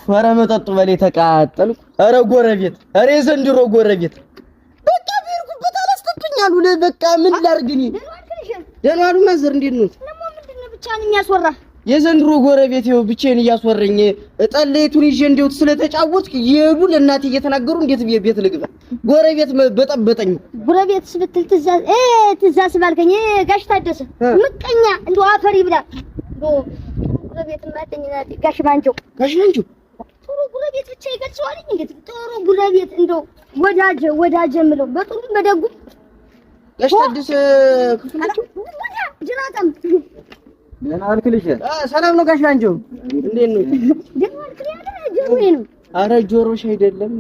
ኧረ መጠጡ በሌ ተቃጠልኩ። ኧረ ጎረቤት፣ ኧረ ዘንድሮ ጎረቤት በቃ ቢርኩበት አላስጠጡኛሉ። ለበቃ ምን ላርግኝ? ደህና ዋሉ ማዘር፣ እንዴት ነው? ለምን ምንድነው ብቻህን የሚያስወራ? የዘንድሮ ጎረቤት ይኸው ብቻዬን እያስወረኝ ጠለይቱን ይዤ እንደው ስለተጫወትኩ ይሄዱ ለእናቴ እየተናገሩ እንዴት ቤት ልግባ? ጎረቤት በጠበጠኝ። ጎረቤት ስብትል ትዛዝ ባልከኝ ጋሽ ታደሰ ምቀኛ እንደው አፈር ይብላ። እንደው ጎረቤት ማደኝ ጋሽ ባንጆ ጥሩ ጎረቤት ብቻ ይገልጸዋል። እንዴት ጥሩ ጎረቤት እንደው ወዳጀ ምለው በጥሩ በደጉ ጋሽ ታደሰ ክፍላቸው ጅራታም ደህና አልክልሽ? ሰላም ነው ጋሽ ባንጆ? እንዴት ነው? ደህና አልክል ያለ ጆሮዬ ነው። አረ ጆሮሽ አይደለም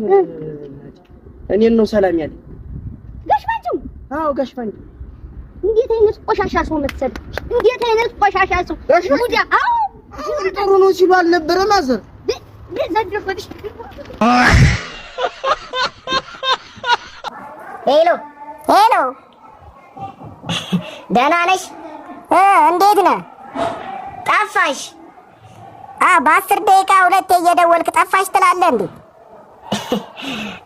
እኔን ነው ሰላም ያለ ጋሽ ባንጆ። አዎ ጋሽ ባንጆ። እንዴት አይነት ቆሻሻ ሰው መሰል! እንዴት አይነት ቆሻሻ ሰው! ሙዳ አዎ ጥሩ ነው ሲሉ አልነበረ ማዘር? ሄሎ ደህና ነሽ? እንዴት ነህ? ጠፋሽ? በ10 ደቂቃ ሁለቴ እየደወልክ ጠፋሽ ትላለህ እንዴ?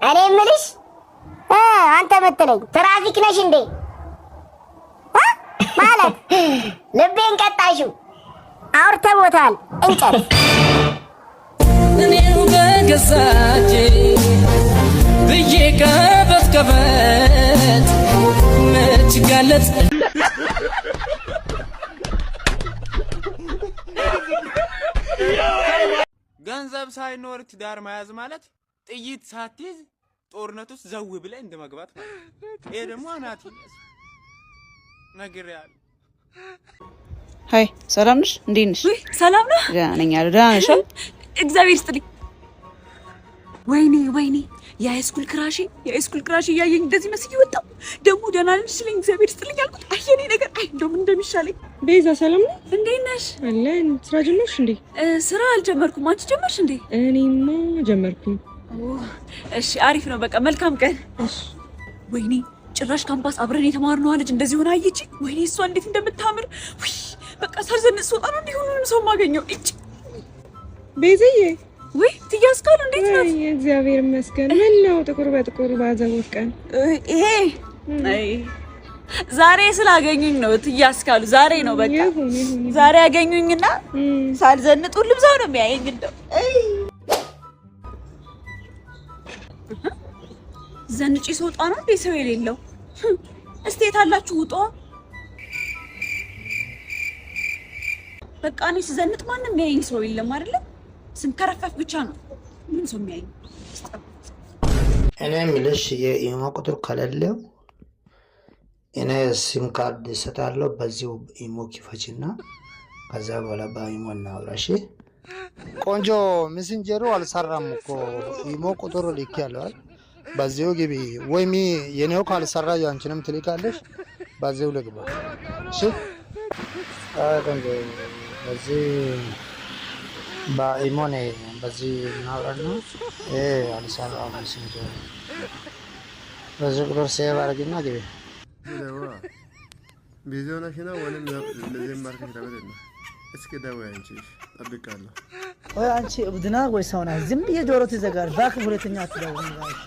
እኔ የምልሽ አንተ የምትለኝ ትራፊክ ነሽ እንዴ? ማለት ልቤን ቀጣሽው። አውርተቦታል እንጨት እኔው በገዛቼ ብዬ ከበት መች ጋለጥ ገንዘብ ሳይኖር ትዳር መያዝ ማለት ጥይት ሳትይዝ ጦርነት ውስጥ ዘው ብለህ እንደመግባት ማለት። ይሄ ደግሞ አናቲ ነግሬያለሁ። ሃይ ሰላም ነሽ? እንዴት ነሽ? ሰላም ነህ? ደህና ነኝ። ደህና ነሽ? እግዚአብሔር ይስጥልኝ። ወይኔ የሃይስኩል ክራሽ እያየኝ እንደዚህ መስዬ ወጣሁ። ደግሞ ደህና ነሽ ስለኝ እግዚአብሔር ይስጥልኝ አልኩት። አየኔ ነገር እንደውም እንደሚሻለኝ። ቤዛ ሰላም ነው? እንዴት ነሽ? አለን። ስራ ጀመርሽ እንዴ? ስራ አልጀመርኩም። አንቺ ጀመርሽ እንዴ? እኔማ ጀመርኩኝ። እሺ አሪፍ ነው። በቃ መልካም ቀን። እሺ። ወይኔ ጭራሽ ካምፓስ አብረን የተማርነው ልጅ እንደዚህ ሆነ አየች። ወይኔ እሷ እንዴት እንደምታምር! ውይ በቃ ሳልዘንጥ ስወጣ ነው እንዲህ ሁሉንም ሰው ማገኘው። እጭ ቤዛዬ፣ ወይ ትያስካሉ እንዴት ነው? እግዚአብሔር ይመስገን። ምን ነው ጥቁር በጥቁር ባዘቦት ቀን ይሄ ዛሬ ስላገኙኝ ነው። ትያስካሉ ዛሬ ነው በቃ ዛሬ ያገኙኝና ሳልዘንጥ ሁሉም ሰው ነው የሚያየኝ። እንደው ዘንጪ ስወጣ ነው እንዴ ሰው የሌለው? እስቲ የታላችሁ ውጣ። በቃ እኔ ስዘንጥ ማንም የሚያየኝ ሰው የለም አይደለ? ስንከረፈፍ ብቻ ነው ምን ሰው የሚያየኝ። እኔ የምልሽ የኢሞ ቁጥር ከሌለው እኔ ሲም ካርድ እሰጣለሁ። በዚሁ ኢሞ ክፈችና ከዛ በኋላ በኢሞ እናውራሽ። ቆንጆ ሜሴንጀሩ አልሰራም እኮ ኢሞ ቁጥር ልኬያለሁ። በዚሁ ግቢ ወይም የኔው ካልሰራ ያንቺንም ትልካለሽ። በዚሁ ልግባ። እሺ ቆንጆ በዚህ በኢሞ ነው በዚህ እናውራና አልሰራ ሜሴንጀሩ በዚህ ቁጥር ሴቭ አድርጊና ግቢ። ቪዲዮ ናሽና ወንም ለዘም ማርኬት ታበደና እስኪ ደውይ አንቺ ጠብቃለሁ። ወይ አንቺ እብድና ወይ ሰውና ዝም ብዬ ጆሮ ትዘጋር ባክ ሁለተኛ አትደውይ። እሺ